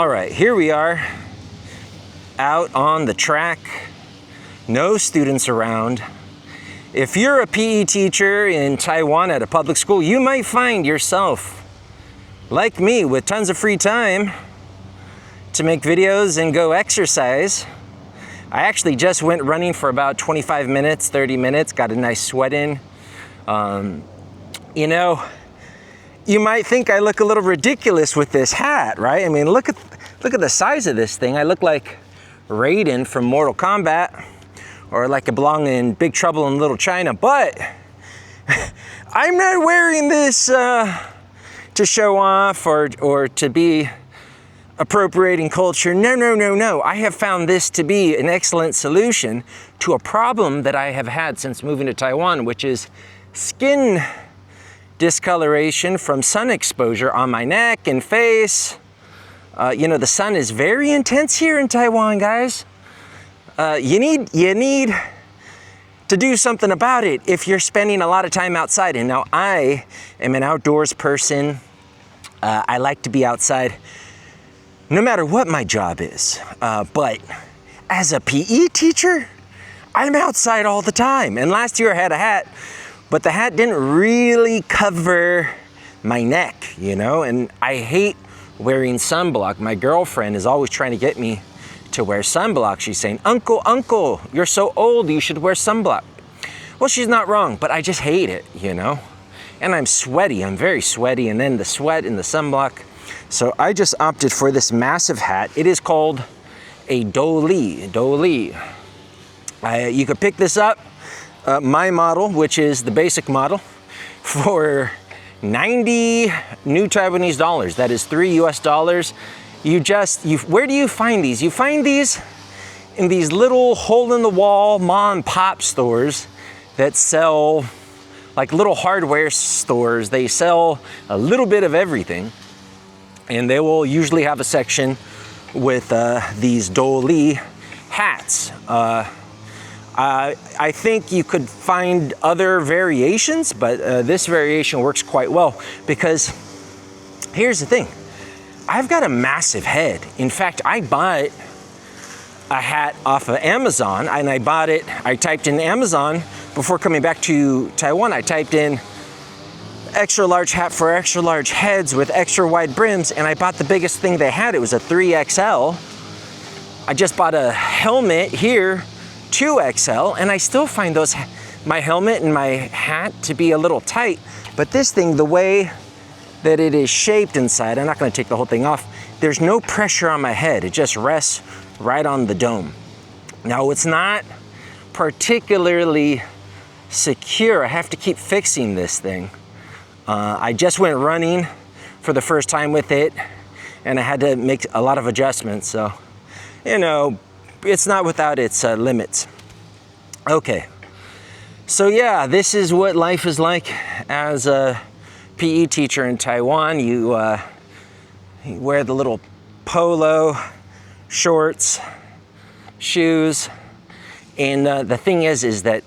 All right, here we are out on the track, no students around. If you're a PE teacher in Taiwan at a public school, you might find yourself, like me, with tons of free time to make videos and go exercise. I actually just went running for about 25 minutes, 30 minutes, got a nice sweat in. You know, you might think I look a little ridiculous with this hat, right? I mean, look at the size of this thing. I look like Raiden from Mortal Kombat, or like I belong in Big Trouble in Little China, but I'm not wearing this to show off or to be appropriating culture. No. I have found this to be an excellent solution to a problem that I have had since moving to Taiwan, which is skin discoloration from sun exposure on my neck and face. You know, the sun is very intense here in Taiwan, guys. You need to do something about it if you're spending a lot of time outside. And now I am an outdoors person. I like to be outside no matter what my job is. But as a PE teacher, I'm outside all the time. And last year I had a hat, but the hat didn't really cover my neck, you know? And I hate wearing sunblock. My girlfriend is always trying to get me to wear sunblock. She's saying, Uncle, you're so old, you should wear sunblock. Well, she's not wrong, but I just hate it, you know? And I'm sweaty, I'm very sweaty, and then the sweat and the sunblock. So I just opted for this massive hat. It is called a Doli. You could pick this up, my model, which is the basic model, for 90 new Taiwanese dollars. That is $3 US. Where do you find these? You find these in these little hole-in-the-wall mom and pop stores that sell, like little hardware stores. They sell a little bit of everything, and they will usually have a section with these Doli hats. I think you could find other variations, but this variation works quite well because here's the thing. I've got a massive head. In fact, I bought a hat off of Amazon, and I typed in Amazon before coming back to Taiwan. I typed in extra large hat for extra large heads with extra wide brims, and I bought the biggest thing they had. It was a 3XL. I just bought a helmet here, 2XL, and I still find my helmet and my hat to be a little tight. But this thing, the way that it is shaped inside, I'm not gonna take the whole thing off, there's no pressure on my head. It just rests right on the dome. Now, it's not particularly secure. I have to keep fixing this thing. I just went running for the first time with it, and I had to make a lot of adjustments. So, you know, it's not without its limits. Okay, so yeah, this is what life is like as a PE teacher in Taiwan. You wear the little polo shorts, shoes, and the thing is that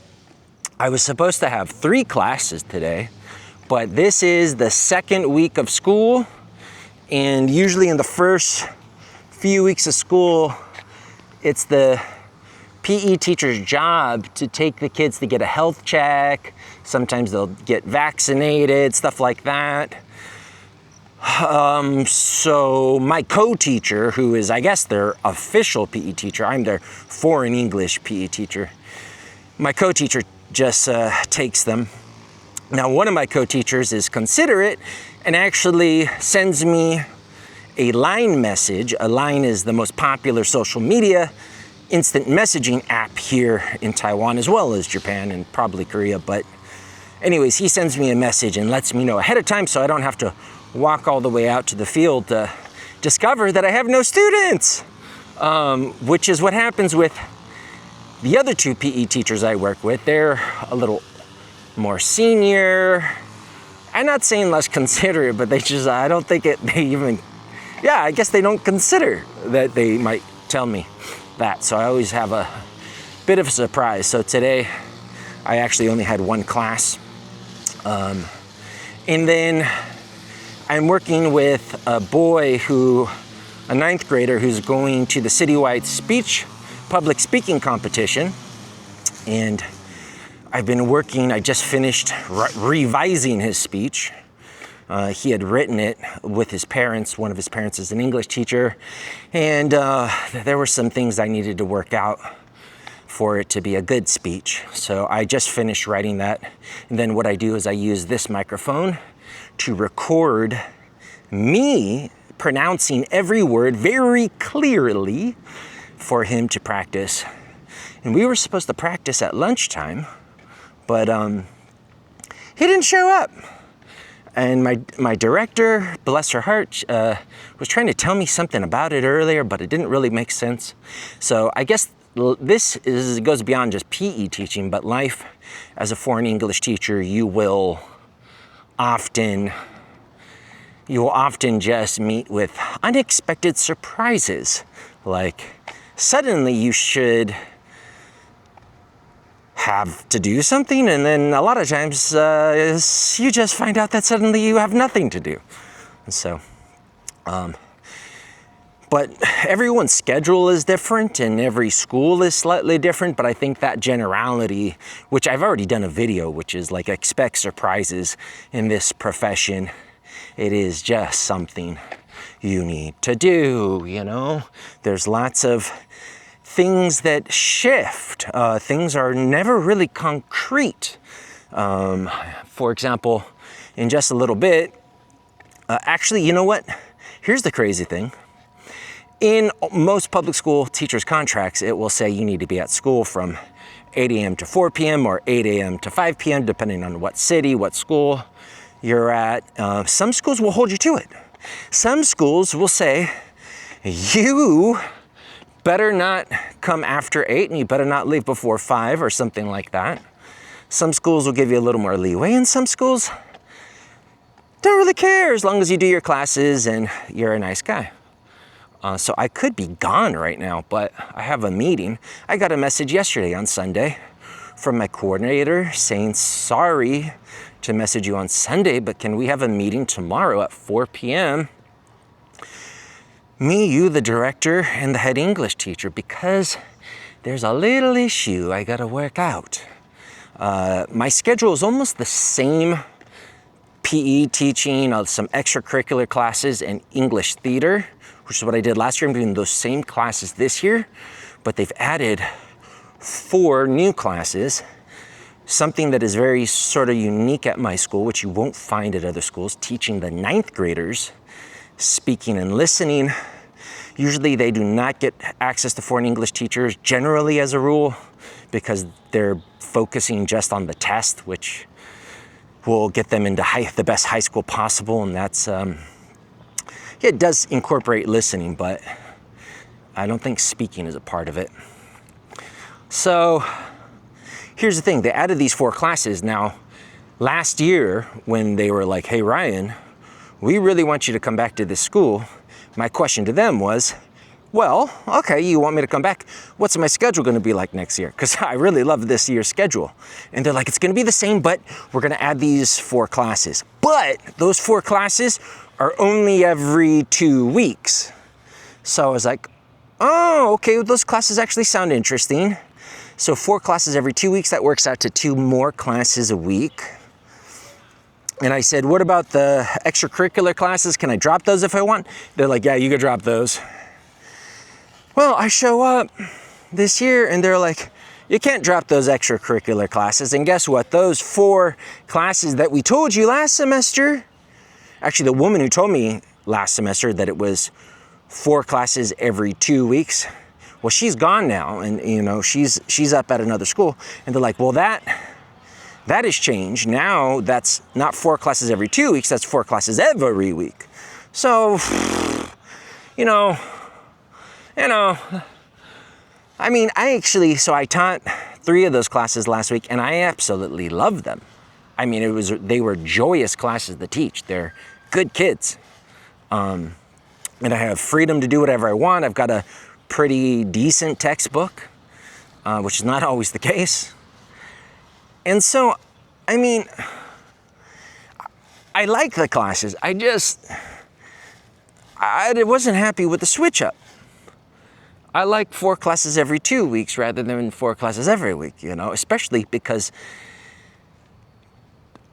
I was supposed to have 3 classes today, but this is the second week of school, and usually in the first few weeks of school, it's the PE teacher's job to take the kids to get a health check. Sometimes they'll get vaccinated, stuff like that. So my co-teacher, who is, I guess, their official PE teacher, I'm their foreign English PE teacher. My co-teacher just takes them. Now, one of my co-teachers is considerate and actually sends me a Line message. A Line is the most popular social media instant messaging app here in Taiwan, as well as Japan and probably Korea. But anyways, he sends me a message and lets me know ahead of time so I don't have to walk all the way out to the field to discover that I have no students, which is what happens with the other 2 PE teachers I work with. They're a little more senior. I'm not saying less considerate, but they just, I don't think I guess they don't consider that they might tell me that. So I always have a bit of a surprise. So today I actually only had 1 class. And then I'm working with a boy who a ninth grader who's going to the citywide public speaking competition. And I've been working, I just finished revising his speech. He had written it with his parents. One of his parents is an English teacher. And there were some things I needed to work out for it to be a good speech. So I just finished writing that. And then what I do is I use this microphone to record me pronouncing every word very clearly for him to practice. And we were supposed to practice at lunchtime, but he didn't show up. And my director, bless her heart, was trying to tell me something about it earlier, but it didn't really make sense. So I guess this goes beyond just PE teaching, but life as a foreign English teacher, you will often just meet with unexpected surprises. Like suddenly you should have to do something, and then a lot of times you just find out that suddenly you have nothing to do. And so, but everyone's schedule is different and every school is slightly different, but I think that generality, which I've already done a video, which is like expect surprises in this profession, it is just something you need to do, you know? There's lots of things that shift. Things are never really concrete. For example, in just a little bit, actually, you know what? Here's the crazy thing. In most public school teachers' contracts, it will say you need to be at school from 8 a.m. to 4 p.m. or 8 a.m. to 5 p.m., depending on what city, what school you're at. Some schools will hold you to it. Some schools will say, you better not come after 8 and you better not leave before 5 or something like that. Some schools will give you a little more leeway, and some schools don't really care as long as you do your classes and you're a nice guy. So I could be gone right now, but I have a meeting. I got a message yesterday on Sunday from my coordinator saying, sorry to message you on Sunday, but can we have a meeting tomorrow at 4 p.m.? Me, you, the director, and the head English teacher, because there's a little issue I gotta work out. My schedule is almost the same: PE teaching, some extracurricular classes, and English theater, which is what I did last year. I'm doing those same classes this year, but they've added 4 new classes, something that is very sort of unique at my school, which you won't find at other schools, teaching the 9th graders speaking and listening. Usually they do not get access to foreign English teachers, generally as a rule, because they're focusing just on the test, which will get them into the best high school possible. And that's, it does incorporate listening, but I don't think speaking is a part of it. So here's the thing, they added these 4 classes. Now, last year when they were like, hey Ryan, we really want you to come back to this school, my question to them was, well, okay, you want me to come back? What's my schedule gonna be like next year? Because I really love this year's schedule. And they're like, it's gonna be the same, but we're gonna add these 4 classes. But those 4 classes are only every 2 weeks. So I was like, oh, okay, well, those classes actually sound interesting. So 4 classes every 2 weeks, that works out to 2 more classes a week. And I said, what about the extracurricular classes? Can I drop those if I want? They're like, yeah, you can drop those. Well, I show up this year and they're like, you can't drop those extracurricular classes. And guess what? Those 4 classes that we told you last semester, actually the woman who told me last semester that it was 4 classes every 2 weeks, well, she's gone now, and you know, she's up at another school. And they're like, well, that has changed. Now that's not 4 classes every 2 weeks, that's 4 classes every week. So, you know, I mean, I taught 3 of those classes last week and I absolutely loved them. I mean, they were joyous classes to teach. They're good kids. And I have freedom to do whatever I want. I've got a pretty decent textbook, which is not always the case. And so, I mean, I like the classes. I wasn't happy with the switch up. I like 4 classes every 2 weeks rather than 4 classes every week, you know, especially because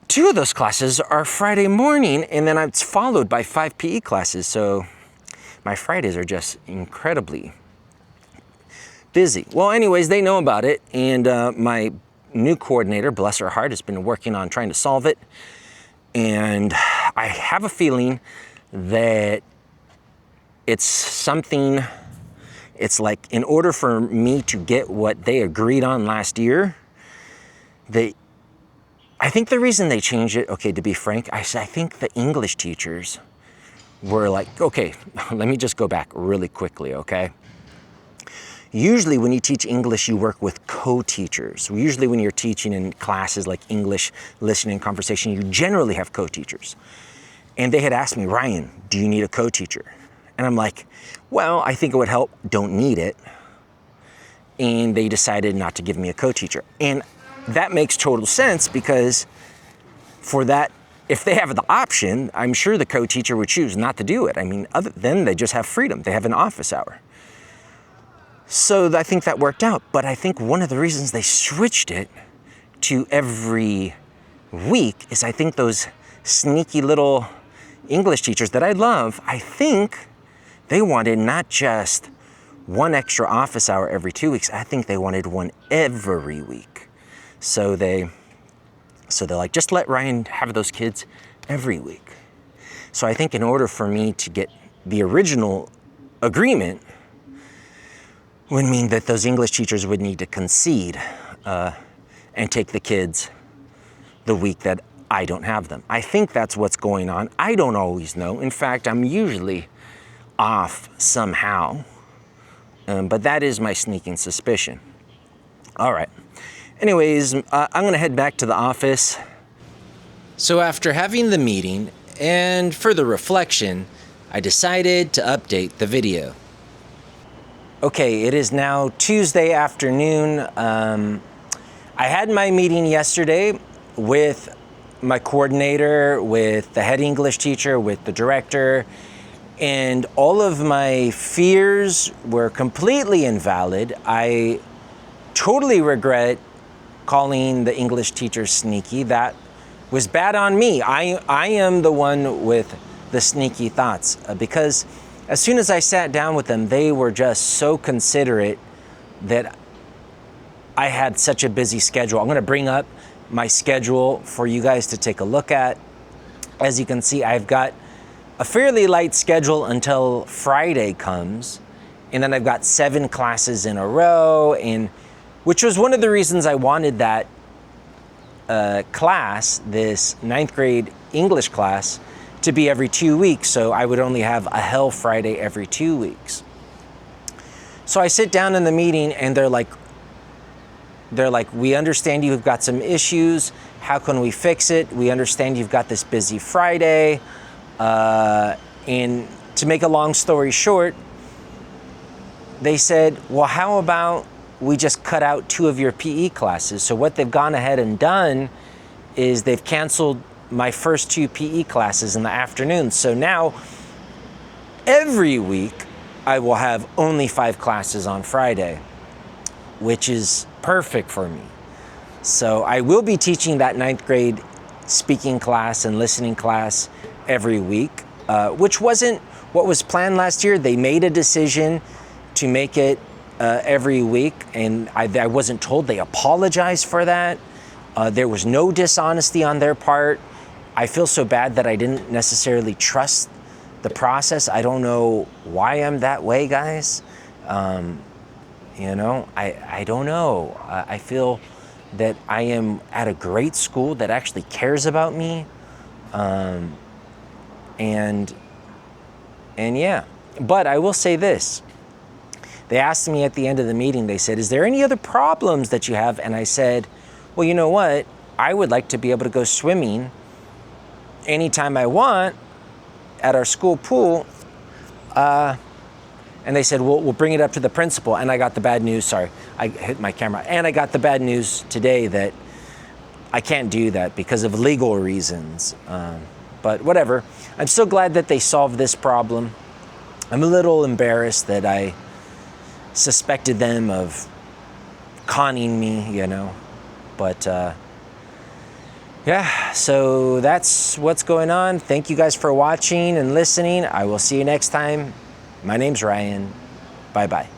2 of those classes are Friday morning, and then it's followed by 5 PE classes. So my Fridays are just incredibly busy. Well, anyways, they know about it, and my new coordinator, bless her heart, has been working on trying to solve it. And I have a feeling that it's something, it's like in order for me to get what they agreed on last year, I think the reason they changed it, okay, to be frank, I think the English teachers were like, okay, let me just go back really quickly, okay? Usually when you teach English, you work with co-teachers. Usually when you're teaching in classes like English, listening, conversation, you generally have co-teachers. And they had asked me, Ryan, do you need a co-teacher? And I'm like, well, I think it would help, don't need it. And they decided not to give me a co-teacher. And that makes total sense, because for that, if they have the option, I'm sure the co-teacher would choose not to do it. I mean, other than they just have freedom. They have an office hour. So I think that worked out. But I think one of the reasons they switched it to every week is I think those sneaky little English teachers that I love, I think they wanted not just 1 extra office hour every 2 weeks. I think they wanted 1 every week. So they're like, just let Ryan have those kids every week. So I think in order for me to get the original agreement would mean that those English teachers would need to concede and take the kids the week that I don't have them. I think that's what's going on. I don't always know. In fact, I'm usually off somehow, but that is my sneaking suspicion. All right. Anyways, I'm gonna head back to the office. So after having the meeting and further reflection, I decided to update the video. Okay, it is now Tuesday afternoon. I had my meeting yesterday with my coordinator, with the head English teacher, with the director, and all of my fears were completely invalid. I totally regret calling the English teacher sneaky. That was bad on me. I am the one with the sneaky thoughts, because as soon as I sat down with them, they were just so considerate that I had such a busy schedule. I'm gonna bring up my schedule for you guys to take a look at. As you can see, I've got a fairly light schedule until Friday comes, and then I've got 7 classes in a row, and which was one of the reasons I wanted that class, this 9th grade English class, to be every 2 weeks, so I would only have a hell Friday every 2 weeks. So I sit down in the meeting, and they're like, we understand you've got some issues. How can we fix it? We understand you've got this busy Friday. And to make a long story short, they said, well, how about we just cut out 2 of your PE classes? So what they've gone ahead and done is they've canceled my first 2 PE classes in the afternoon. So now every week I will have only 5 classes on Friday, which is perfect for me. So I will be teaching that 9th grade speaking class and listening class every week, which wasn't what was planned last year. They made a decision to make it every week, and I wasn't told. They apologized for that. There was no dishonesty on their part. I feel so bad that I didn't necessarily trust the process. I don't know why I'm that way, guys. You know, I don't know. I feel that I am at a great school that actually cares about me. And yeah, but I will say this. They asked me at the end of the meeting, they said, is there any other problems that you have? And I said, well, you know what? I would like to be able to go swimming anytime I want at our school pool. And they said, we'll bring it up to the principal. And I got the bad news. Sorry, I hit my camera. And I got the bad news today that I can't do that because of legal reasons. But whatever. I'm so glad that they solved this problem. I'm a little embarrassed that I suspected them of conning me, you know, but yeah, so that's what's going on. Thank you guys for watching and listening. I will see you next time. My name's Ryan. Bye-bye.